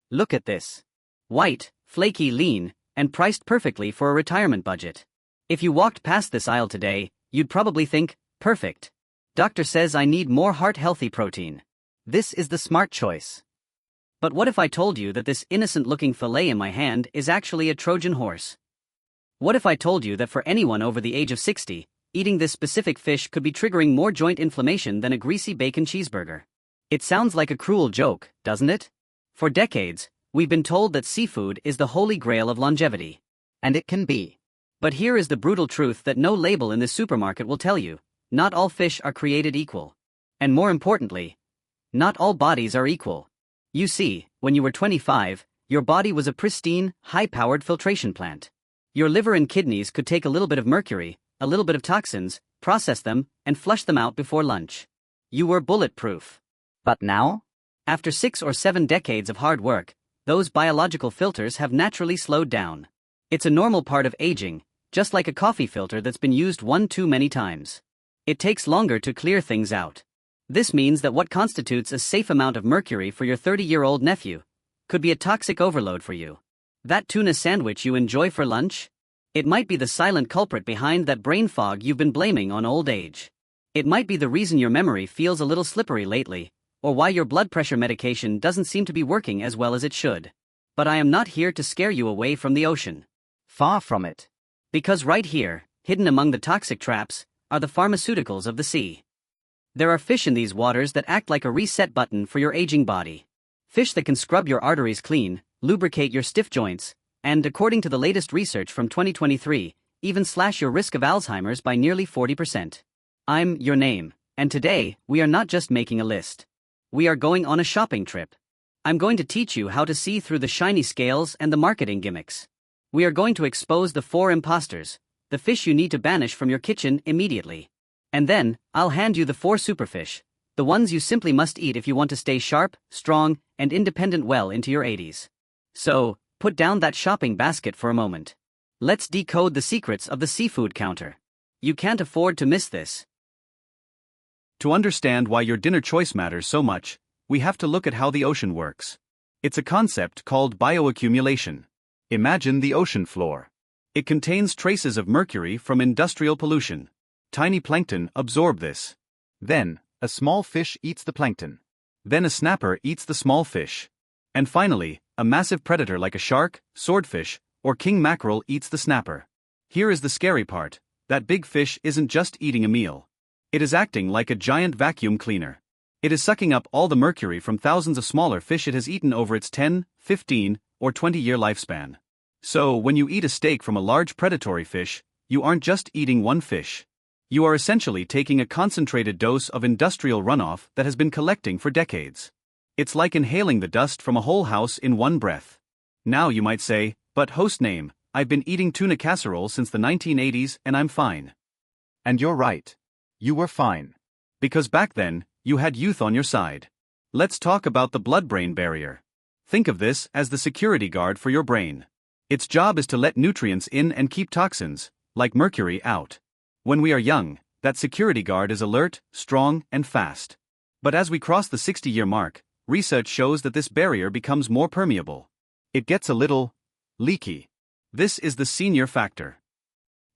Look at this. White, flaky, lean, and priced perfectly for a retirement budget. If you walked past this aisle today, you'd probably think, perfect. Doctor says I need more heart-healthy protein. This is the smart choice. But what if I told you that this innocent-looking fillet in my hand is actually a Trojan horse? What if I told you that for anyone over the age of 60, eating this specific fish could be triggering more joint inflammation than a greasy bacon cheeseburger? It sounds like a cruel joke, doesn't it? For decades, we've been told that seafood is the holy grail of longevity. And it can be. But here is the brutal truth that no label in this supermarket will tell you: not all fish are created equal. And more importantly, not all bodies are equal. You see, when you were 25, your body was a pristine, high-powered filtration plant. Your liver and kidneys could take a little bit of mercury, a little bit of toxins, process them, and flush them out before lunch. You were bulletproof. But now? After 6 or 7 decades of hard work, those biological filters have naturally slowed down. It's a normal part of aging, just like a coffee filter that's been used one too many times. It takes longer to clear things out. This means that what constitutes a safe amount of mercury for your 30-year-old nephew could be a toxic overload for you. That tuna sandwich you enjoy for lunch? It might be the silent culprit behind that brain fog you've been blaming on old age. It might be the reason your memory feels a little slippery lately, or why your blood pressure medication doesn't seem to be working as well as it should. But I am not here to scare you away from the ocean. Far from it. Because right here, hidden among the toxic traps, are the pharmaceuticals of the sea. There are fish in these waters that act like a reset button for your aging body. Fish that can scrub your arteries clean, lubricate your stiff joints, and, according to the latest research from 2023, even slash your risk of Alzheimer's by nearly 40%. I'm your name, and today, we are not just making a list. We are going on a shopping trip. I'm going to teach you how to see through the shiny scales and the marketing gimmicks. We are going to expose the 4 imposters, the fish you need to banish from your kitchen immediately. And then, I'll hand you the 4 superfish, the ones you simply must eat if you want to stay sharp, strong, and independent well into your 80s. So, put down that shopping basket for a moment. Let's decode the secrets of the seafood counter. You can't afford to miss this. To understand why your dinner choice matters so much, we have to look at how the ocean works. It's a concept called bioaccumulation. Imagine the ocean floor. It contains traces of mercury from industrial pollution. Tiny plankton absorb this. Then, a small fish eats the plankton. Then a snapper eats the small fish. And finally, a massive predator like a shark, swordfish, or king mackerel eats the snapper. Here is the scary part: that big fish isn't just eating a meal. It is acting like a giant vacuum cleaner. It is sucking up all the mercury from thousands of smaller fish it has eaten over its 10, 15, or 20-year lifespan. So, when you eat a steak from a large predatory fish, you aren't just eating one fish. You are essentially taking a concentrated dose of industrial runoff that has been collecting for decades. It's like inhaling the dust from a whole house in one breath. Now you might say, but host name, I've been eating tuna casserole since the 1980s and I'm fine. And you're right. You were fine. Because back then, you had youth on your side. Let's talk about the blood-brain barrier. Think of this as the security guard for your brain. Its job is to let nutrients in and keep toxins, like mercury, out. When we are young, that security guard is alert, strong, and fast. But as we cross the 60-year mark, research shows that this barrier becomes more permeable. It gets a little leaky. This is the senior factor.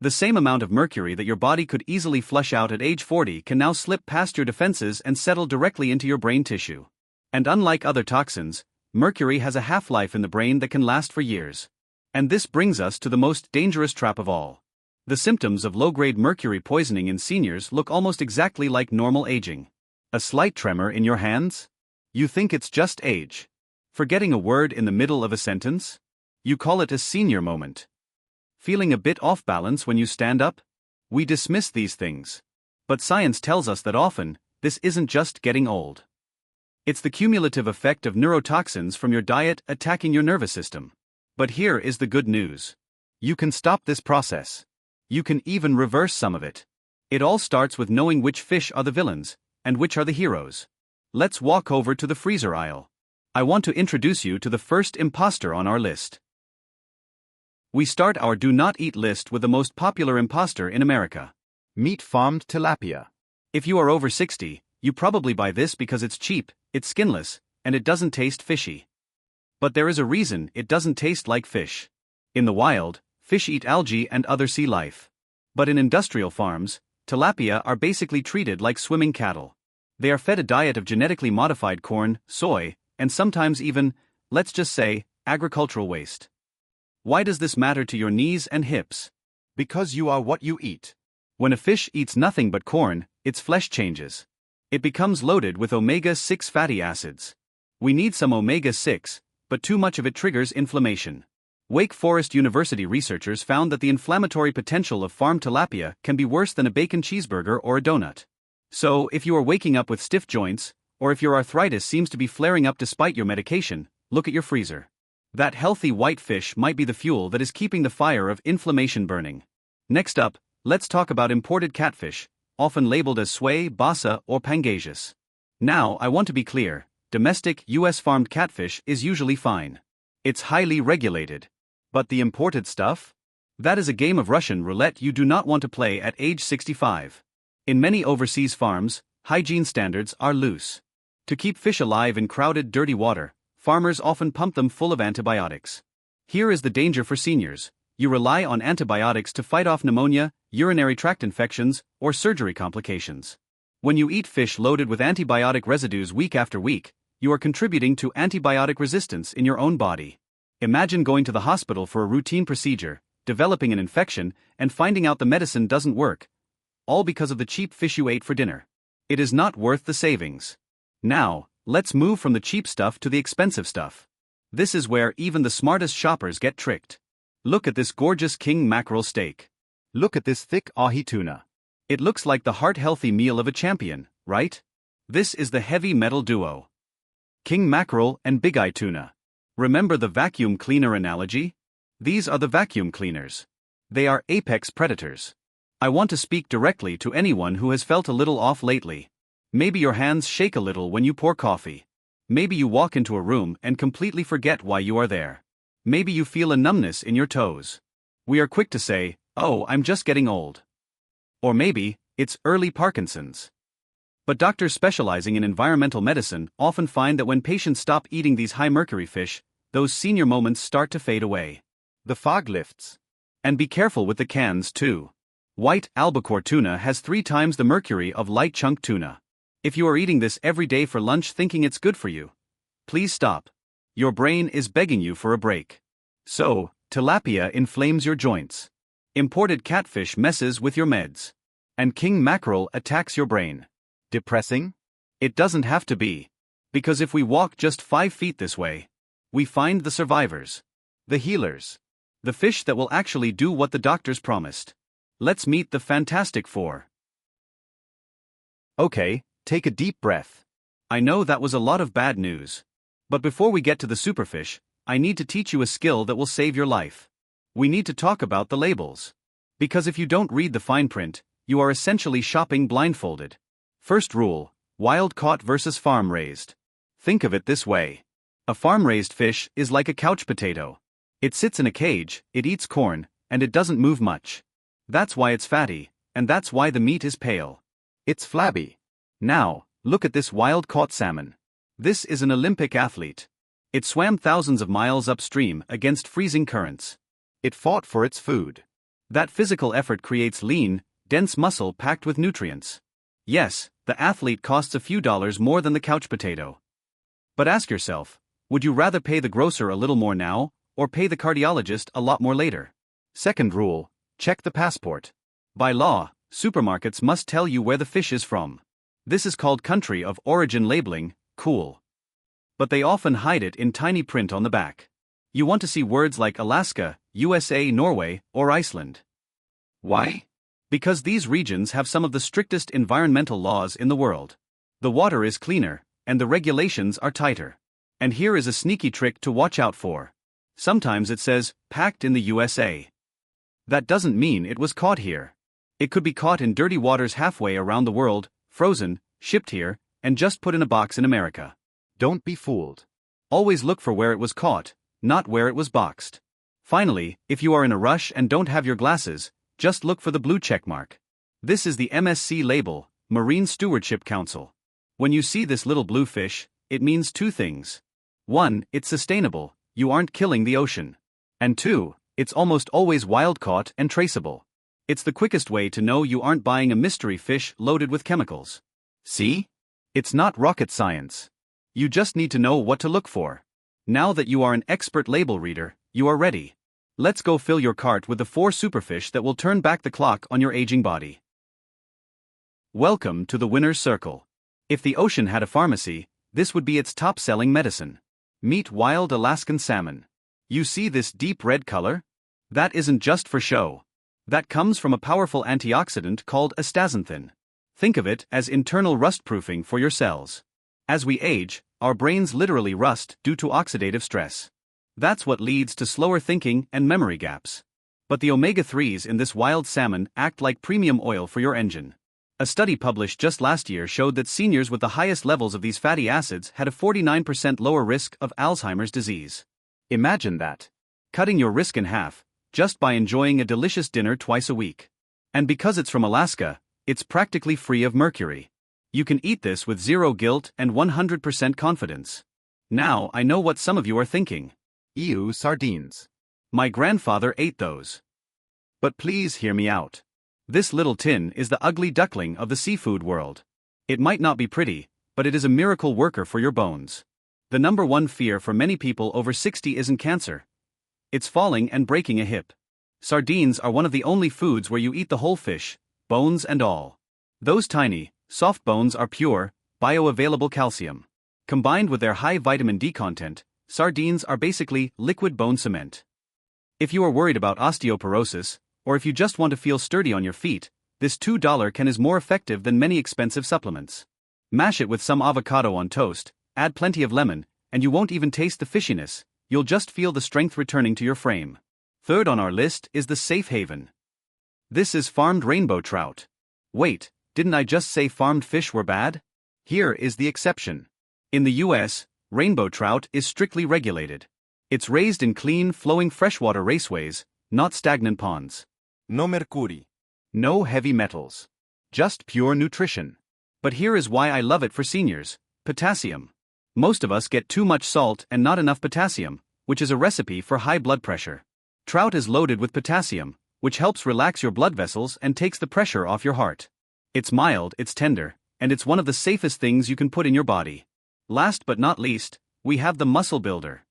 The same amount of mercury that your body could easily flush out at age 40 can now slip past your defenses and settle directly into your brain tissue. And unlike other toxins, mercury has a half-life in the brain that can last for years. And this brings us to the most dangerous trap of all. The symptoms of low-grade mercury poisoning in seniors look almost exactly like normal aging. A slight tremor in your hands? You think it's just age. Forgetting a word in the middle of a sentence? You call it a senior moment. Feeling a bit off balance when you stand up? We dismiss these things. But science tells us that often, this isn't just getting old. It's the cumulative effect of neurotoxins from your diet attacking your nervous system. But here is the good news. You can stop this process. You can even reverse some of it. It all starts with knowing which fish are the villains, and which are the heroes. Let's walk over to the freezer aisle. I want to introduce you to the first imposter on our list. We start our do not eat list with the most popular imposter in America. Meat-farmed tilapia. If you are over 60, you probably buy this because it's cheap, it's skinless, and it doesn't taste fishy. But there is a reason it doesn't taste like fish. In the wild, fish eat algae and other sea life. But in industrial farms, tilapia are basically treated like swimming cattle. They are fed a diet of genetically modified corn, soy, and sometimes even, let's just say, agricultural waste. Why does this matter to your knees and hips? Because you are what you eat. When a fish eats nothing but corn, its flesh changes. It becomes loaded with omega-6 fatty acids. We need some omega-6, but too much of it triggers inflammation. Wake Forest University researchers found that the inflammatory potential of farmed tilapia can be worse than a bacon cheeseburger or a donut. So, if you are waking up with stiff joints, or if your arthritis seems to be flaring up despite your medication, look at your freezer. That healthy white fish might be the fuel that is keeping the fire of inflammation burning. Next up, let's talk about imported catfish, often labeled as sway, basa, or pangasius. Now, I want to be clear, domestic US farmed catfish is usually fine. It's highly regulated. But the imported stuff? That is a game of Russian roulette you do not want to play at age 65. In many overseas farms, hygiene standards are loose. To keep fish alive in crowded, dirty water, farmers often pump them full of antibiotics. Here is the danger for seniors: you rely on antibiotics to fight off pneumonia, urinary tract infections, or surgery complications. When you eat fish loaded with antibiotic residues week after week, you are contributing to antibiotic resistance in your own body. Imagine going to the hospital for a routine procedure, developing an infection, and finding out the medicine doesn't work, all because of the cheap fish you ate for dinner. It is not worth the savings. Now, let's move from the cheap stuff to the expensive stuff. This is where even the smartest shoppers get tricked. Look at this gorgeous king mackerel steak. Look at this thick ahi tuna. It looks like the heart-healthy meal of a champion, right? This is the heavy metal duo: king mackerel and big eye tuna. Remember the vacuum cleaner analogy? These are the vacuum cleaners. They are apex predators. I want to speak directly to anyone who has felt a little off lately. Maybe your hands shake a little when you pour coffee. Maybe you walk into a room and completely forget why you are there. Maybe you feel a numbness in your toes. We are quick to say, "Oh, I'm just getting old." Or maybe, it's early Parkinson's. But doctors specializing in environmental medicine often find that when patients stop eating these high-mercury fish, those senior moments start to fade away. The fog lifts. And be careful with the cans too. White albacore tuna has 3 times the mercury of light chunk tuna. If you are eating this every day for lunch thinking it's good for you, please stop. Your brain is begging you for a break. So, tilapia inflames your joints. Imported catfish messes with your meds. And king mackerel attacks your brain. Depressing? It doesn't have to be. Because if we walk just 5 feet this way, we find the survivors. The healers. The fish that will actually do what the doctors promised. Let's meet the Fantastic Four. Okay, take a deep breath. I know that was a lot of bad news. But before we get to the superfish, I need to teach you a skill that will save your life. We need to talk about the labels. Because if you don't read the fine print, you are essentially shopping blindfolded. First rule: wild caught versus farm raised. Think of it this way. A farm-raised fish is like a couch potato. It sits in a cage, it eats corn, and it doesn't move much. That's why it's fatty, and that's why the meat is pale. It's flabby. Now, look at this wild-caught salmon. This is an Olympic athlete. It swam thousands of miles upstream against freezing currents. It fought for its food. That physical effort creates lean, dense muscle packed with nutrients. Yes, the athlete costs a few dollars more than the couch potato. But ask yourself, would you rather pay the grocer a little more now, or pay the cardiologist a lot more later? Second rule: check the passport. By law, supermarkets must tell you where the fish is from. This is called country of origin labeling, cool. But they often hide it in tiny print on the back. You want to see words like Alaska, USA, Norway, or Iceland. Why? Because these regions have some of the strictest environmental laws in the world. The water is cleaner, and the regulations are tighter. And here is a sneaky trick to watch out for. Sometimes it says, packed in the USA. That doesn't mean it was caught here. It could be caught in dirty waters halfway around the world, frozen, shipped here, and just put in a box in America. Don't be fooled. Always look for where it was caught, not where it was boxed. Finally, if you are in a rush and don't have your glasses, just look for the blue check mark. This is the MSC label, Marine Stewardship Council. When you see this little blue fish, it means 2 things. 1. It's sustainable, you aren't killing the ocean. And 2. It's almost always wild-caught and traceable. It's the quickest way to know you aren't buying a mystery fish loaded with chemicals. See? It's not rocket science. You just need to know what to look for. Now that you are an expert label reader, you are ready. Let's go fill your cart with the 4 superfish that will turn back the clock on your aging body. Welcome to the winner's circle. If the ocean had a pharmacy, this would be its top-selling medicine. Meet wild Alaskan salmon. You see this deep red color? That isn't just for show. That comes from a powerful antioxidant called astaxanthin. Think of it as internal rust-proofing for your cells. As we age, our brains literally rust due to oxidative stress. That's what leads to slower thinking and memory gaps. But the omega-3s in this wild salmon act like premium oil for your engine. A study published just last year showed that seniors with the highest levels of these fatty acids had a 49% lower risk of Alzheimer's disease. Imagine that. Cutting your risk in half, just by enjoying a delicious dinner twice a week. And because it's from Alaska, it's practically free of mercury. You can eat this with zero guilt and 100% confidence. Now I know what some of you are thinking. Ew, sardines. My grandfather ate those. But please hear me out. This little tin is the ugly duckling of the seafood world. It might not be pretty, but it is a miracle worker for your bones. The number one fear for many people over 60 isn't cancer. It's falling and breaking a hip. Sardines are one of the only foods where you eat the whole fish, bones and all. Those tiny, soft bones are pure, bioavailable calcium. Combined with their high vitamin D content, sardines are basically liquid bone cement. If you are worried about osteoporosis, or if you just want to feel sturdy on your feet, this $2 can is more effective than many expensive supplements. Mash it with some avocado on toast, add plenty of lemon, and you won't even taste the fishiness, you'll just feel the strength returning to your frame. Third on our list is the safe haven. This is farmed rainbow trout. Wait, didn't I just say farmed fish were bad? Here is the exception. In the US, rainbow trout is strictly regulated. It's raised in clean, flowing freshwater raceways, not stagnant ponds. No mercury. No heavy metals. Just pure nutrition. But here is why I love it for seniors: potassium. Most of us get too much salt and not enough potassium, which is a recipe for high blood pressure. Trout is loaded with potassium, which helps relax your blood vessels and takes the pressure off your heart. It's mild, it's tender, and it's one of the safest things you can put in your body. Last but not least, we have the muscle builder.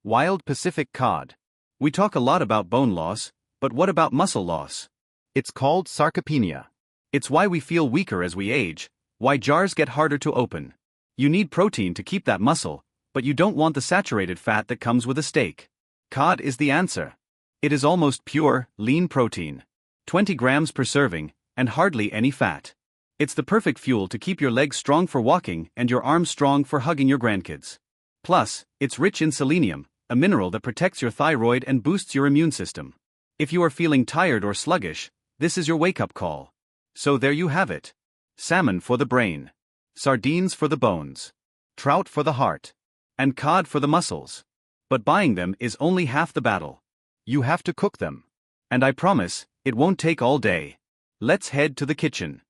Wild Pacific cod. We talk a lot about bone loss, but what about muscle loss? It's called sarcopenia. It's why we feel weaker as we age, why jars get harder to open. You need protein to keep that muscle, but you don't want the saturated fat that comes with a steak. Cod is the answer. It is almost pure, lean protein. 20 grams per serving, and hardly any fat. It's the perfect fuel to keep your legs strong for walking and your arms strong for hugging your grandkids. Plus, it's rich in selenium, a mineral that protects your thyroid and boosts your immune system. If you are feeling tired or sluggish, this is your wake-up call. So there you have it. Salmon for the brain. Sardines for the bones. Trout for the heart. And cod for the muscles. But buying them is only half the battle. You have to cook them. And I promise, it won't take all day. Let's head to the kitchen.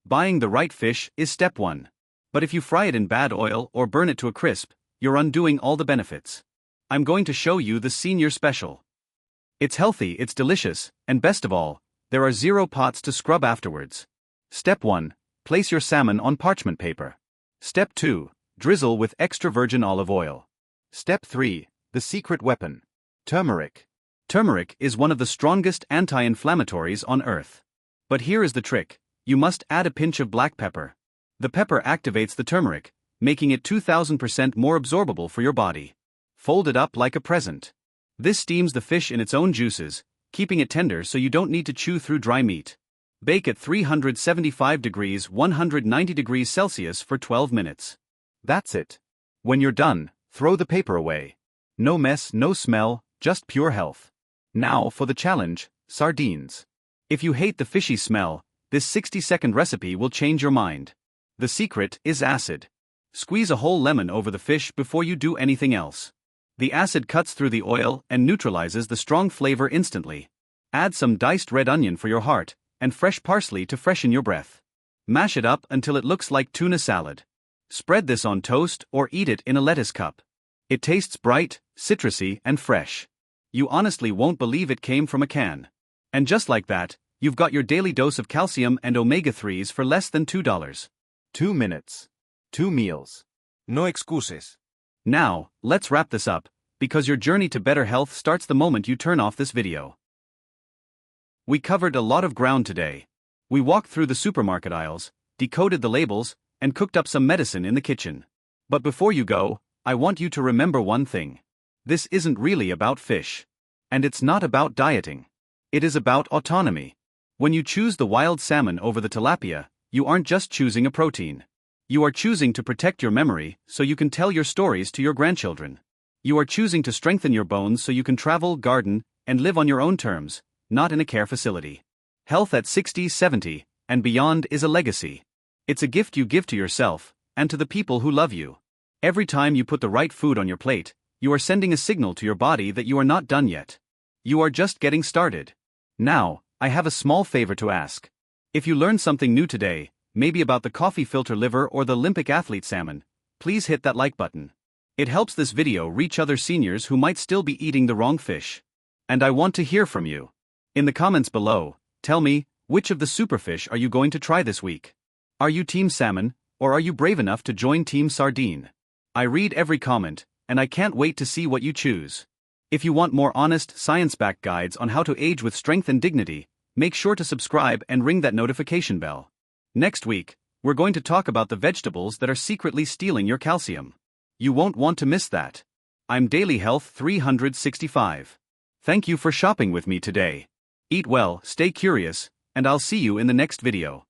Buying the right fish is step 1. But if you fry it in bad oil or burn it to a crisp, you're undoing all the benefits. I'm going to show you the senior special. It's healthy, it's delicious, and best of all, there are 0 pots to scrub afterwards. Step 1. Place your salmon on parchment paper. Step 2. Drizzle with extra virgin olive oil. Step 3. The secret weapon. Turmeric. Turmeric is one of the strongest anti-inflammatories on earth. But here is the trick: you must add a pinch of black pepper. The pepper activates the turmeric, making it 2000% more absorbable for your body. Fold it up like a present. This steams the fish in its own juices, keeping it tender so you don't need to chew through dry meat. Bake at 375 degrees 190 degrees Celsius for 12 minutes. That's it. When you're done, throw the paper away. No mess, no smell, just pure health. Now for the challenge: sardines. If you hate the fishy smell, this 60-second recipe will change your mind. The secret is acid. Squeeze a whole lemon over the fish before you do anything else. The acid cuts through the oil and neutralizes the strong flavor instantly. Add some diced red onion for your heart, and fresh parsley to freshen your breath. Mash it up until it looks like tuna salad. Spread this on toast or eat it in a lettuce cup. It tastes bright, citrusy, and fresh. You honestly won't believe it came from a can. And just like that, you've got your daily dose of calcium and omega-3s for less than $2. 2 minutes. 2 meals. No excuses. Now, let's wrap this up, because your journey to better health starts the moment you turn off this video. We covered a lot of ground today. We walked through the supermarket aisles, decoded the labels, and cooked up some medicine in the kitchen. But before you go, I want you to remember one thing. This isn't really about fish. And it's not about dieting. It is about autonomy. When you choose the wild salmon over the tilapia, you aren't just choosing a protein. You are choosing to protect your memory so you can tell your stories to your grandchildren. You are choosing to strengthen your bones so you can travel, garden, and live on your own terms, not in a care facility. Health at 60, 70, and beyond is a legacy. It's a gift you give to yourself, and to the people who love you. Every time you put the right food on your plate, you are sending a signal to your body that you are not done yet. You are just getting started. Now, I have a small favor to ask. If you learned something new today, maybe about the coffee filter liver or the Olympic athlete salmon, please hit that like button. It helps this video reach other seniors who might still be eating the wrong fish. And I want to hear from you. In the comments below, tell me, which of the superfish are you going to try this week? Are you Team Salmon, or are you brave enough to join Team Sardine? I read every comment, and I can't wait to see what you choose. If you want more honest, science-backed guides on how to age with strength and dignity, make sure to subscribe and ring that notification bell. Next week, we're going to talk about the vegetables that are secretly stealing your calcium. You won't want to miss that. I'm Daily Health 365. Thank you for shopping with me today. Eat well, stay curious, and I'll see you in the next video.